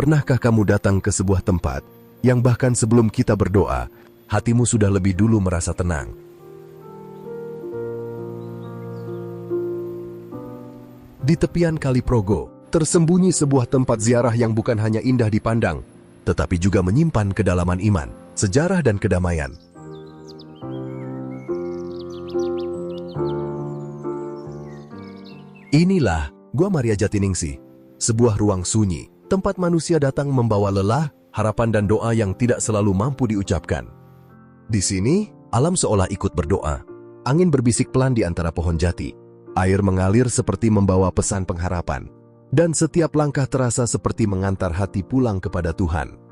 Pernahkah kamu datang ke sebuah tempat yang bahkan sebelum kita berdoa, hatimu sudah lebih dulu merasa tenang? Di tepian Kali Progo, tersembunyi sebuah tempat ziarah yang bukan hanya indah dipandang, tetapi juga menyimpan kedalaman iman, sejarah dan kedamaian. Inilah Gua Maria Jatiningsih, sebuah ruang sunyi, tempat manusia datang membawa lelah, harapan dan doa yang tidak selalu mampu diucapkan. Di sini, alam seolah ikut berdoa. Angin berbisik pelan di antara pohon jati. Air mengalir seperti membawa pesan pengharapan. Dan setiap langkah terasa seperti mengantar hati pulang kepada Tuhan.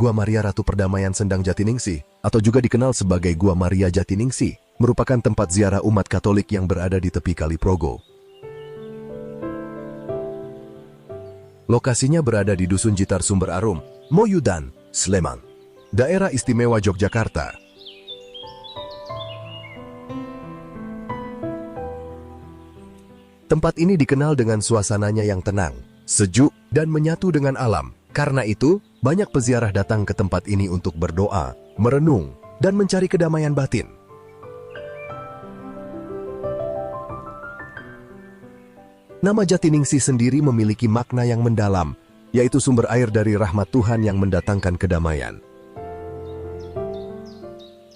Gua Maria Ratu Perdamaian Sendang Jatiningsih, atau juga dikenal sebagai Gua Maria Jatiningsih, merupakan tempat ziarah umat Katolik yang berada di tepi Kali Progo. Lokasinya berada di Dusun Jitar Sumber Arum, Moyudan, Sleman, Daerah Istimewa Yogyakarta. Tempat ini dikenal dengan suasananya yang tenang, sejuk, dan menyatu dengan alam. Karena itu, banyak peziarah datang ke tempat ini untuk berdoa, merenung, dan mencari kedamaian batin. Nama Jatiningsih sendiri memiliki makna yang mendalam, yaitu sumber air dari rahmat Tuhan yang mendatangkan kedamaian.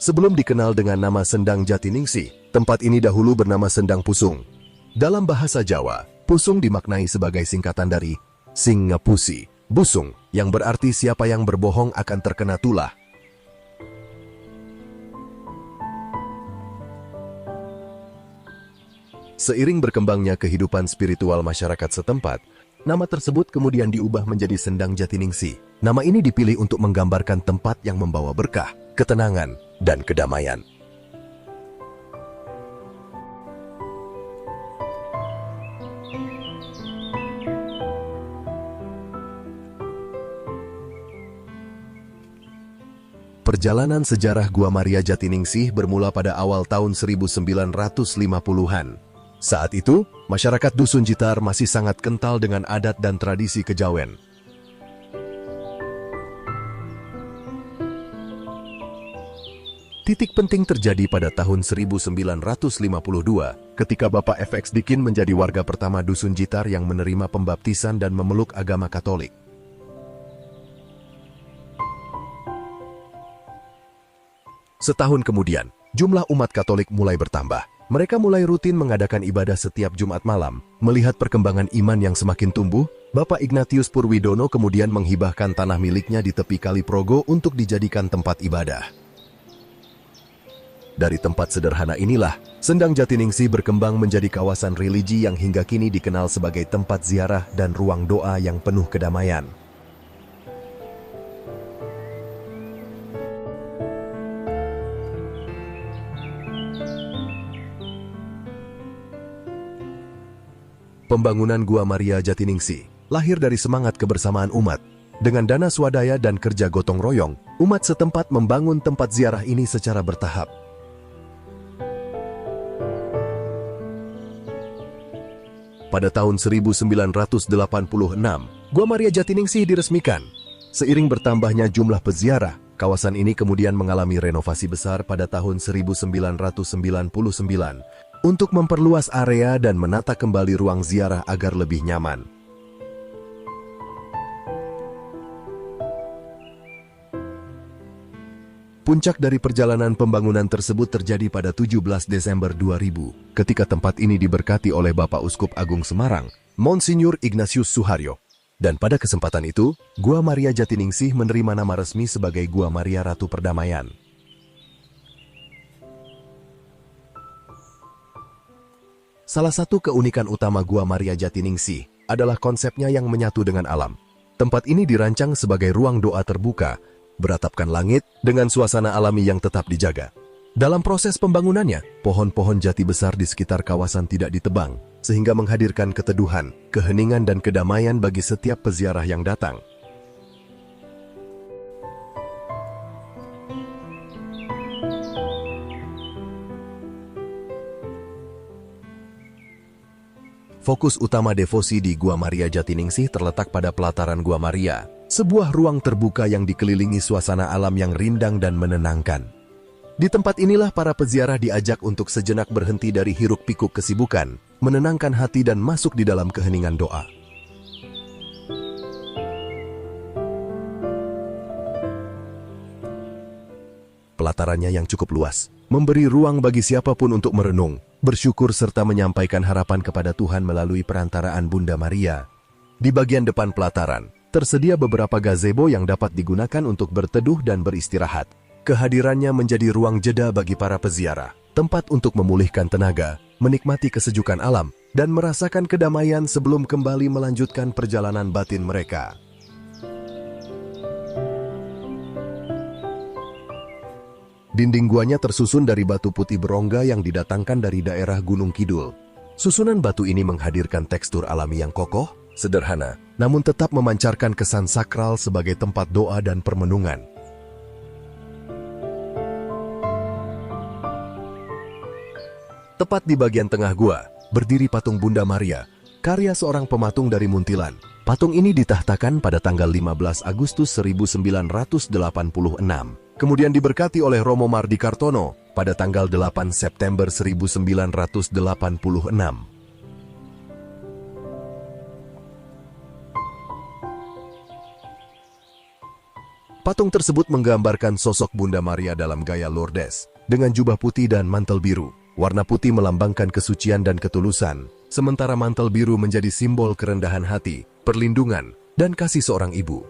Sebelum dikenal dengan nama Sendang Jatiningsih, tempat ini dahulu bernama Sendang Pusung. Dalam bahasa Jawa, Pusung dimaknai sebagai singkatan dari Sing Ngapusi, Busung, yang berarti siapa yang berbohong akan terkena tulah. Seiring berkembangnya kehidupan spiritual masyarakat setempat, nama tersebut kemudian diubah menjadi Sendang Jatiningsih. Nama ini dipilih untuk menggambarkan tempat yang membawa berkah, ketenangan, dan kedamaian. Perjalanan sejarah Gua Maria Jatiningsih bermula pada awal tahun 1950-an. Saat itu, masyarakat Dusun Jitar masih sangat kental dengan adat dan tradisi kejawen. Titik penting terjadi pada tahun 1952, ketika Bapak FX Dikin menjadi warga pertama Dusun Jitar yang menerima pembaptisan dan memeluk agama Katolik. Setahun kemudian, jumlah umat Katolik mulai bertambah. Mereka mulai rutin mengadakan ibadah setiap Jumat malam. Melihat perkembangan iman yang semakin tumbuh, Bapak Ignatius Purwidono kemudian menghibahkan tanah miliknya di tepi Kali Progo untuk dijadikan tempat ibadah. Dari tempat sederhana inilah, Sendang Jatiningsih berkembang menjadi kawasan religi yang hingga kini dikenal sebagai tempat ziarah dan ruang doa yang penuh kedamaian. Pembangunan Gua Maria Jatiningsih lahir dari semangat kebersamaan umat. Dengan dana swadaya dan kerja gotong royong, umat setempat membangun tempat ziarah ini secara bertahap. Pada tahun 1986, Gua Maria Jatiningsih diresmikan. Seiring bertambahnya jumlah peziarah, kawasan ini kemudian mengalami renovasi besar pada tahun 1999. untuk memperluas area dan menata kembali ruang ziarah agar lebih nyaman. Puncak dari perjalanan pembangunan tersebut terjadi pada 17 Desember 2000, ketika tempat ini diberkati oleh Bapak Uskup Agung Semarang, Monsinyur Ignatius Suharyo. Dan pada kesempatan itu, Gua Maria Jatiningsih menerima nama resmi sebagai Gua Maria Ratu Perdamaian. Salah satu keunikan utama Gua Maria Jatiningsih adalah konsepnya yang menyatu dengan alam. Tempat ini dirancang sebagai ruang doa terbuka, beratapkan langit dengan suasana alami yang tetap dijaga. Dalam proses pembangunannya, pohon-pohon jati besar di sekitar kawasan tidak ditebang, sehingga menghadirkan keteduhan, keheningan dan kedamaian bagi setiap peziarah yang datang. Fokus utama devosi di Gua Maria Jatiningsih terletak pada pelataran Gua Maria, sebuah ruang terbuka yang dikelilingi suasana alam yang rindang dan menenangkan. Di tempat inilah para peziarah diajak untuk sejenak berhenti dari hiruk-pikuk kesibukan, menenangkan hati dan masuk di dalam keheningan doa. Pelatarannya yang cukup luas memberi ruang bagi siapapun untuk merenung, bersyukur serta menyampaikan harapan kepada Tuhan melalui perantaraan Bunda Maria. Di bagian depan pelataran, tersedia beberapa gazebo yang dapat digunakan untuk berteduh dan beristirahat. Kehadirannya menjadi ruang jeda bagi para peziarah, tempat untuk memulihkan tenaga, menikmati kesejukan alam, dan merasakan kedamaian sebelum kembali melanjutkan perjalanan batin mereka. Dinding guanya tersusun dari batu putih berongga yang didatangkan dari daerah Gunung Kidul. Susunan batu ini menghadirkan tekstur alami yang kokoh, sederhana, namun tetap memancarkan kesan sakral sebagai tempat doa dan permenungan. Tepat di bagian tengah gua, berdiri patung Bunda Maria, karya seorang pematung dari Muntilan. Patung ini ditahtakan pada tanggal 15 Agustus 1986, kemudian diberkati oleh Romo Mardikartono pada tanggal 8 September 1986. Patung tersebut menggambarkan sosok Bunda Maria dalam gaya Lourdes, dengan jubah putih dan mantel biru. Warna putih melambangkan kesucian dan ketulusan, sementara mantel biru menjadi simbol kerendahan hati, perlindungan, dan kasih seorang ibu.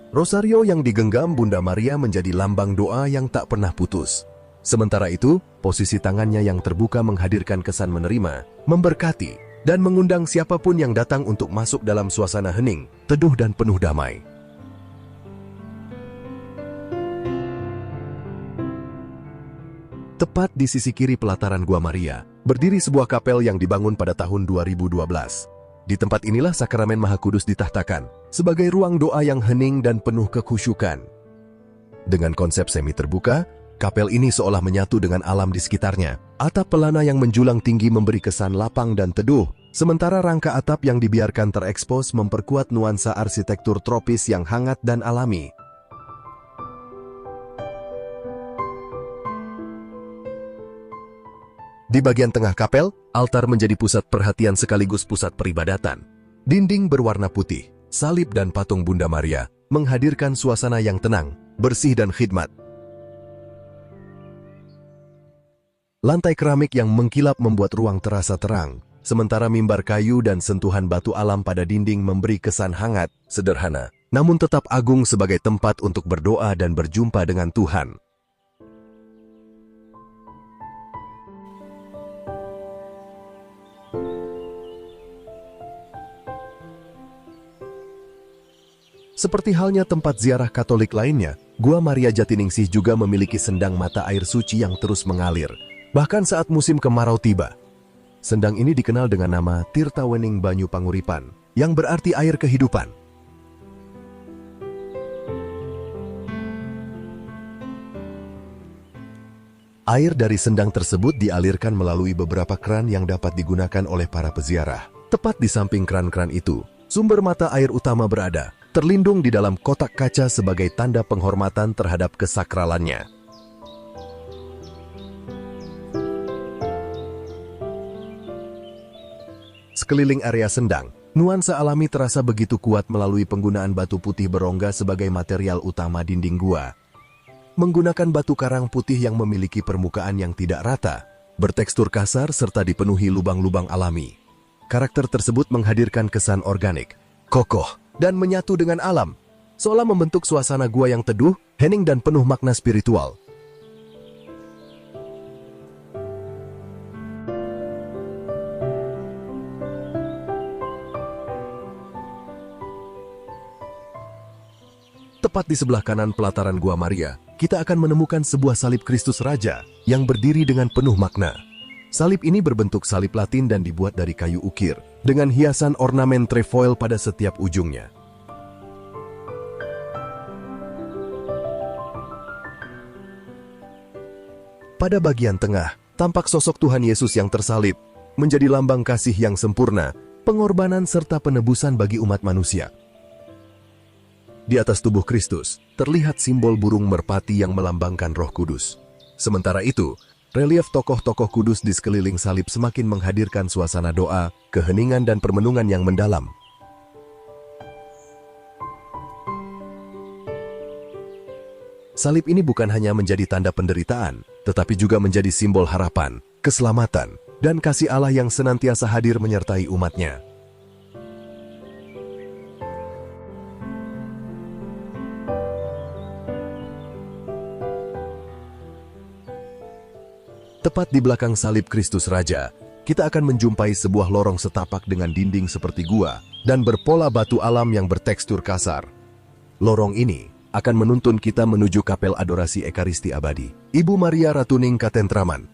Rosario yang digenggam Bunda Maria menjadi lambang doa yang tak pernah putus. Sementara itu, posisi tangannya yang terbuka menghadirkan kesan menerima, memberkati, dan mengundang siapapun yang datang untuk masuk dalam suasana hening, teduh dan penuh damai. Tepat di sisi kiri pelataran Gua Maria, berdiri sebuah kapel yang dibangun pada tahun 2012. Di tempat inilah sakramen Maha Kudus ditahtakan, sebagai ruang doa yang hening dan penuh kekhusyukan. Dengan konsep semi terbuka, kapel ini seolah menyatu dengan alam di sekitarnya. Atap pelana yang menjulang tinggi memberi kesan lapang dan teduh, sementara rangka atap yang dibiarkan terekspos memperkuat nuansa arsitektur tropis yang hangat dan alami. Di bagian tengah kapel, altar menjadi pusat perhatian sekaligus pusat peribadatan. Dinding berwarna putih, salib dan patung Bunda Maria menghadirkan suasana yang tenang, bersih dan khidmat. Lantai keramik yang mengkilap membuat ruang terasa terang, sementara mimbar kayu dan sentuhan batu alam pada dinding memberi kesan hangat, sederhana, namun tetap agung sebagai tempat untuk berdoa dan berjumpa dengan Tuhan. Seperti halnya tempat ziarah Katolik lainnya, Gua Maria Jatiningsih juga memiliki sendang mata air suci yang terus mengalir, bahkan saat musim kemarau tiba. Sendang ini dikenal dengan nama Tirta Wening Banyu Panguripan, yang berarti air kehidupan. Air dari sendang tersebut dialirkan melalui beberapa keran yang dapat digunakan oleh para peziarah. Tepat di samping keran-keran itu, sumber mata air utama berada, terlindung di dalam kotak kaca sebagai tanda penghormatan terhadap kesakralannya. Sekeliling area sendang, nuansa alami terasa begitu kuat melalui penggunaan batu putih berongga sebagai material utama dinding gua. Menggunakan batu karang putih yang memiliki permukaan yang tidak rata, bertekstur kasar serta dipenuhi lubang-lubang alami. Karakter tersebut menghadirkan kesan organik, kokoh, dan menyatu dengan alam, seolah membentuk suasana gua yang teduh, hening dan penuh makna spiritual. Tepat di sebelah kanan pelataran Gua Maria, kita akan menemukan sebuah salib Kristus Raja yang berdiri dengan penuh makna. Salib ini berbentuk salib Latin dan dibuat dari kayu ukir, dengan hiasan ornamen trefoil pada setiap ujungnya. Pada bagian tengah, tampak sosok Tuhan Yesus yang tersalib, menjadi lambang kasih yang sempurna, pengorbanan serta penebusan bagi umat manusia. Di atas tubuh Kristus, terlihat simbol burung merpati yang melambangkan Roh Kudus. Sementara itu, relief tokoh-tokoh kudus di sekeliling salib semakin menghadirkan suasana doa, keheningan dan permenungan yang mendalam. Salib ini bukan hanya menjadi tanda penderitaan, tetapi juga menjadi simbol harapan, keselamatan, dan kasih Allah yang senantiasa hadir menyertai umatnya. Tepat di belakang salib Kristus Raja, kita akan menjumpai sebuah lorong setapak dengan dinding seperti gua dan berpola batu alam yang bertekstur kasar. Lorong ini akan menuntun kita menuju Kapel Adorasi Ekaristi Abadi, Ibu Maria Ratuning Katentraman.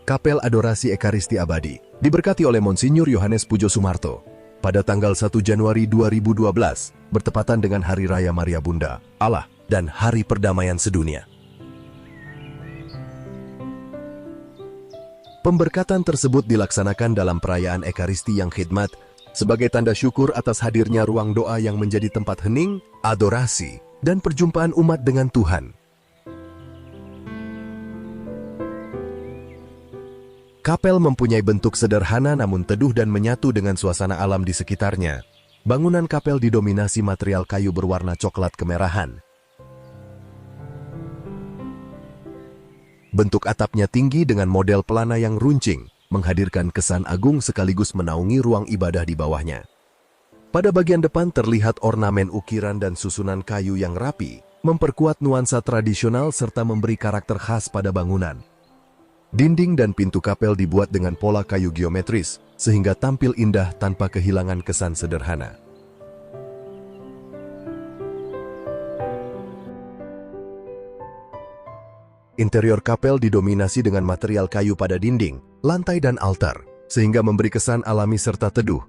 Kapel Adorasi Ekaristi Abadi diberkati oleh Monsinyur Yohanes Pujo Sumarto pada tanggal 1 Januari 2012, bertepatan dengan Hari Raya Maria Bunda Allah dan Hari Perdamaian Sedunia. Pemberkatan tersebut dilaksanakan dalam perayaan Ekaristi yang khidmat sebagai tanda syukur atas hadirnya ruang doa yang menjadi tempat hening, adorasi, dan perjumpaan umat dengan Tuhan. Kapel mempunyai bentuk sederhana namun teduh dan menyatu dengan suasana alam di sekitarnya. Bangunan kapel didominasi material kayu berwarna coklat kemerahan. Bentuk atapnya tinggi dengan model pelana yang runcing, menghadirkan kesan agung sekaligus menaungi ruang ibadah di bawahnya. Pada bagian depan terlihat ornamen ukiran dan susunan kayu yang rapi, memperkuat nuansa tradisional serta memberi karakter khas pada bangunan. Dinding dan pintu kapel dibuat dengan pola kayu geometris, sehingga tampil indah tanpa kehilangan kesan sederhana. Interior kapel didominasi dengan material kayu pada dinding, lantai dan altar, sehingga memberi kesan alami serta teduh.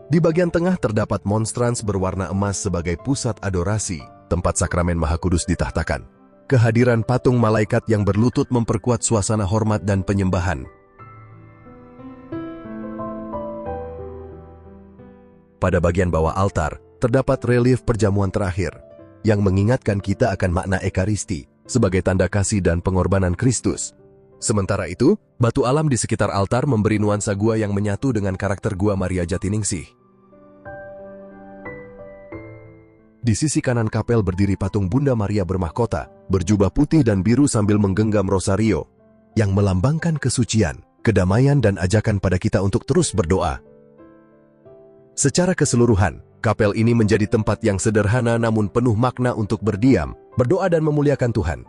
Di bagian tengah terdapat monstrans berwarna emas sebagai pusat adorasi, tempat sakramen Maha Kudus ditahtakan. Kehadiran patung malaikat yang berlutut memperkuat suasana hormat dan penyembahan. Pada bagian bawah altar, terdapat relief perjamuan terakhir, yang mengingatkan kita akan makna Ekaristi sebagai tanda kasih dan pengorbanan Kristus. Sementara itu, batu alam di sekitar altar memberi nuansa gua yang menyatu dengan karakter Gua Maria Jatiningsih. Di sisi kanan kapel berdiri patung Bunda Maria bermahkota, berjubah putih dan biru sambil menggenggam rosario, yang melambangkan kesucian, kedamaian dan ajakan pada kita untuk terus berdoa. Secara keseluruhan, kapel ini menjadi tempat yang sederhana namun penuh makna untuk berdiam, berdoa dan memuliakan Tuhan.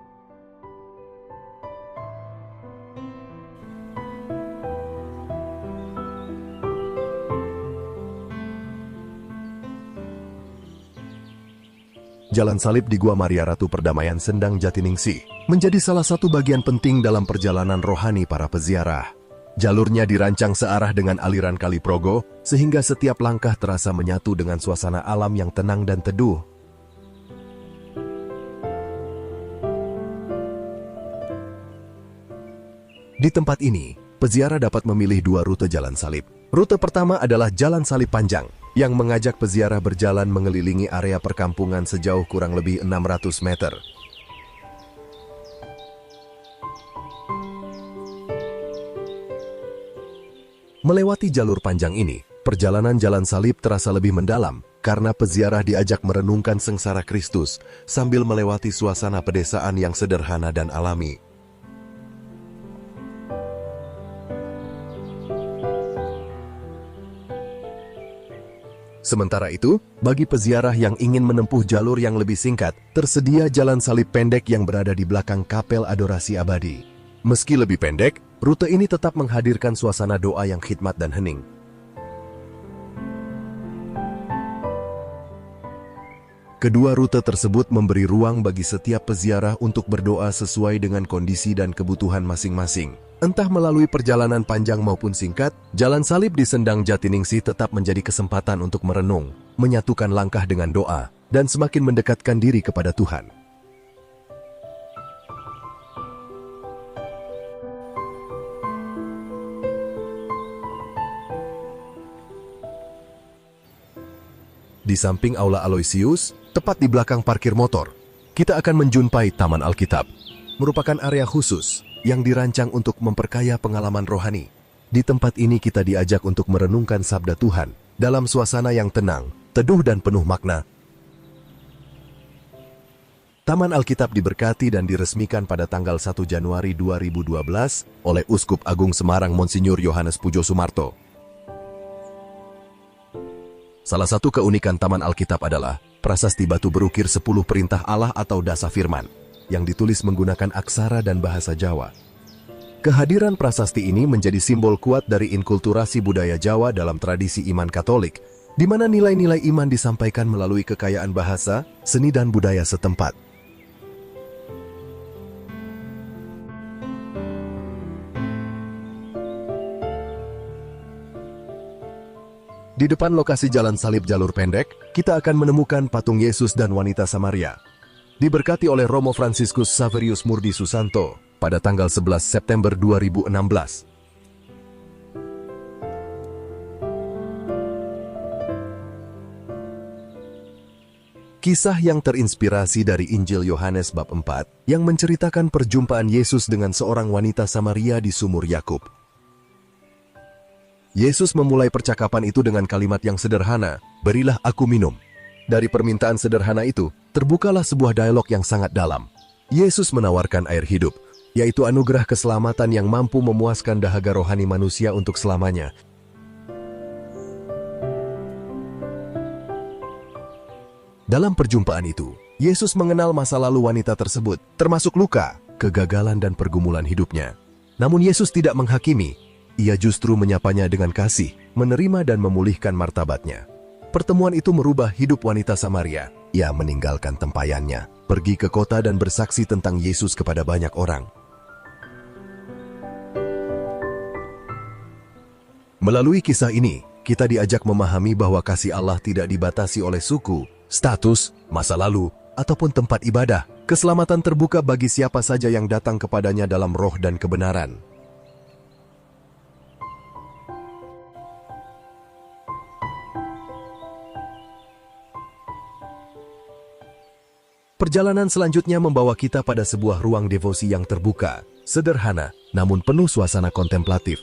Jalan salib di Gua Maria Ratu Perdamaian Sendang Jatiningsih menjadi salah satu bagian penting dalam perjalanan rohani para peziarah. Jalurnya dirancang searah dengan aliran Kali Progo, sehingga setiap langkah terasa menyatu dengan suasana alam yang tenang dan teduh. Di tempat ini, peziarah dapat memilih dua rute jalan salib. Rute pertama adalah Jalan Salib Panjang, yang mengajak peziarah berjalan mengelilingi area perkampungan sejauh kurang lebih 600 meter. Melewati jalur panjang ini, perjalanan jalan salib terasa lebih mendalam karena peziarah diajak merenungkan sengsara Kristus sambil melewati suasana pedesaan yang sederhana dan alami. Sementara itu, bagi peziarah yang ingin menempuh jalur yang lebih singkat, tersedia jalan salib pendek yang berada di belakang kapel adorasi abadi. Meski lebih pendek, rute ini tetap menghadirkan suasana doa yang khidmat dan hening. Kedua rute tersebut memberi ruang bagi setiap peziarah untuk berdoa sesuai dengan kondisi dan kebutuhan masing-masing. Entah melalui perjalanan panjang maupun singkat, jalan salib di Sendang Jatiningsih tetap menjadi kesempatan untuk merenung, menyatukan langkah dengan doa, dan semakin mendekatkan diri kepada Tuhan. Di samping Aula Aloysius, tepat di belakang parkir motor, kita akan menjumpai Taman Alkitab, merupakan area khusus yang dirancang untuk memperkaya pengalaman rohani. Di tempat ini kita diajak untuk merenungkan sabda Tuhan dalam suasana yang tenang, teduh dan penuh makna. Taman Alkitab diberkati dan diresmikan pada tanggal 1 Januari 2012 oleh Uskup Agung Semarang Monsinyur Yohanes Pujosumarto. Salah satu keunikan Taman Alkitab adalah prasasti batu berukir 10 perintah Allah atau Dasa Firman, yang ditulis menggunakan aksara dan bahasa Jawa. Kehadiran prasasti ini menjadi simbol kuat dari inkulturasi budaya Jawa dalam tradisi iman Katolik, di mana nilai-nilai iman disampaikan melalui kekayaan bahasa, seni dan budaya setempat. Di depan lokasi jalan salib jalur pendek, kita akan menemukan patung Yesus dan wanita Samaria. Diberkati oleh Romo Franciscus Saverius Murdi Susanto pada tanggal 11 September 2016. Kisah yang terinspirasi dari Injil Yohanes bab 4 yang menceritakan perjumpaan Yesus dengan seorang wanita Samaria di sumur Yakub. Yesus memulai percakapan itu dengan kalimat yang sederhana, "Berilah aku minum." Dari permintaan sederhana itu, terbukalah sebuah dialog yang sangat dalam. Yesus menawarkan air hidup, yaitu anugerah keselamatan yang mampu memuaskan dahaga rohani manusia untuk selamanya. Dalam perjumpaan itu, Yesus mengenal masa lalu wanita tersebut, termasuk luka, kegagalan dan pergumulan hidupnya. Namun Yesus tidak menghakimi, ia justru menyapanya dengan kasih, menerima dan memulihkan martabatnya. Pertemuan itu merubah hidup wanita Samaria. Ia meninggalkan tempayannya, pergi ke kota dan bersaksi tentang Yesus kepada banyak orang. Melalui kisah ini, kita diajak memahami bahwa kasih Allah tidak dibatasi oleh suku, status, masa lalu, ataupun tempat ibadah. Keselamatan terbuka bagi siapa saja yang datang kepadanya dalam roh dan kebenaran. Perjalanan selanjutnya membawa kita pada sebuah ruang devosi yang terbuka, sederhana, namun penuh suasana kontemplatif.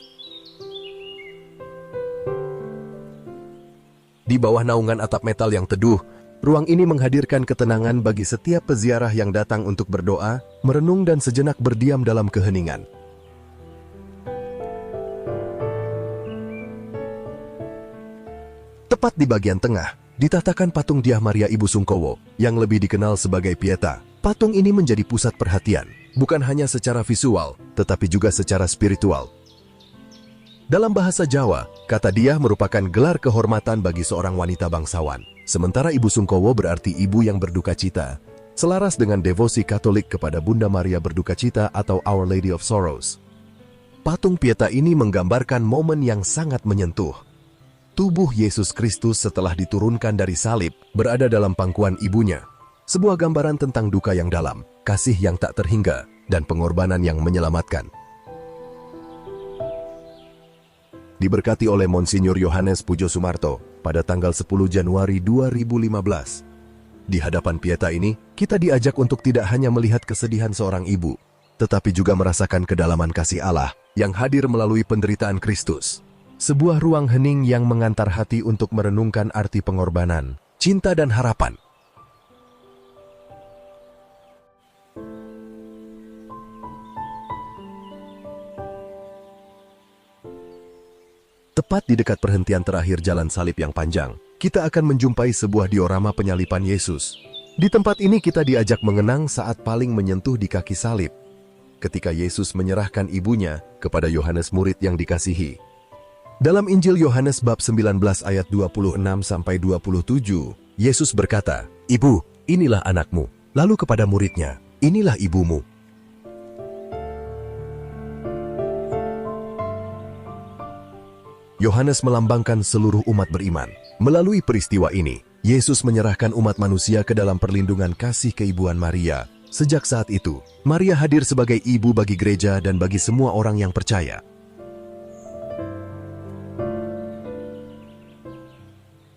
Di bawah naungan atap metal yang teduh, ruang ini menghadirkan ketenangan bagi setiap peziarah yang datang untuk berdoa, merenung dan sejenak berdiam dalam keheningan. Tepat di bagian tengah, ditatakan patung Dyah Maria Ibu Sungkowo, yang lebih dikenal sebagai Pieta. Patung ini menjadi pusat perhatian, bukan hanya secara visual, tetapi juga secara spiritual. Dalam bahasa Jawa, kata Dyah merupakan gelar kehormatan bagi seorang wanita bangsawan, sementara Ibu Sungkowo berarti ibu yang berduka cita, selaras dengan devosi Katolik kepada Bunda Maria Berduka Cita atau Our Lady of Sorrows. Patung Pieta ini menggambarkan momen yang sangat menyentuh. Tubuh Yesus Kristus setelah diturunkan dari salib berada dalam pangkuan ibunya. Sebuah gambaran tentang duka yang dalam, kasih yang tak terhingga, dan pengorbanan yang menyelamatkan. Diberkati oleh Monsinyur Yohanes Pujosumarto pada tanggal 10 Januari 2015. Di hadapan Pieta ini, kita diajak untuk tidak hanya melihat kesedihan seorang ibu, tetapi juga merasakan kedalaman kasih Allah yang hadir melalui penderitaan Kristus. sebuah ruang hening yang mengantar hati untuk merenungkan arti pengorbanan, cinta dan harapan. Tepat di dekat perhentian terakhir jalan salib yang panjang, kita akan menjumpai sebuah diorama penyaliban Yesus. Di tempat ini kita diajak mengenang saat paling menyentuh di kaki salib, ketika Yesus menyerahkan ibunya kepada Yohanes murid yang dikasihi. Dalam Injil Yohanes bab 19 ayat 26-27, Yesus berkata, "Ibu, inilah anakmu." Lalu kepada muridnya, "Inilah ibumu." Yohanes melambangkan seluruh umat beriman. Melalui peristiwa ini, Yesus menyerahkan umat manusia ke dalam perlindungan kasih keibuan Maria. Sejak saat itu, Maria hadir sebagai ibu bagi gereja dan bagi semua orang yang percaya.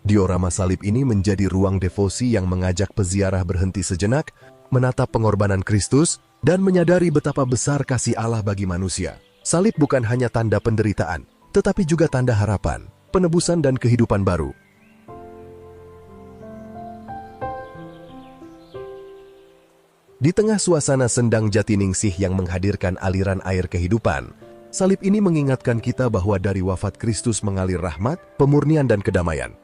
Diorama salib ini menjadi ruang devosi yang mengajak peziarah berhenti sejenak, menatap pengorbanan Kristus, dan menyadari betapa besar kasih Allah bagi manusia. Salib bukan hanya tanda penderitaan, tetapi juga tanda harapan, penebusan dan kehidupan baru. Di tengah suasana sendang Jatiningsih yang menghadirkan aliran air kehidupan, salib ini mengingatkan kita bahwa dari wafat Kristus mengalir rahmat, pemurnian dan kedamaian.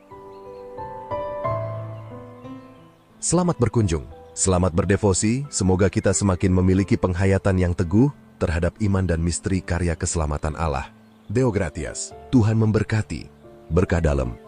Selamat berkunjung, selamat berdevosi, semoga kita semakin memiliki penghayatan yang teguh terhadap iman dan misteri karya keselamatan Allah. Deo gratias, Tuhan memberkati, berkah dalam.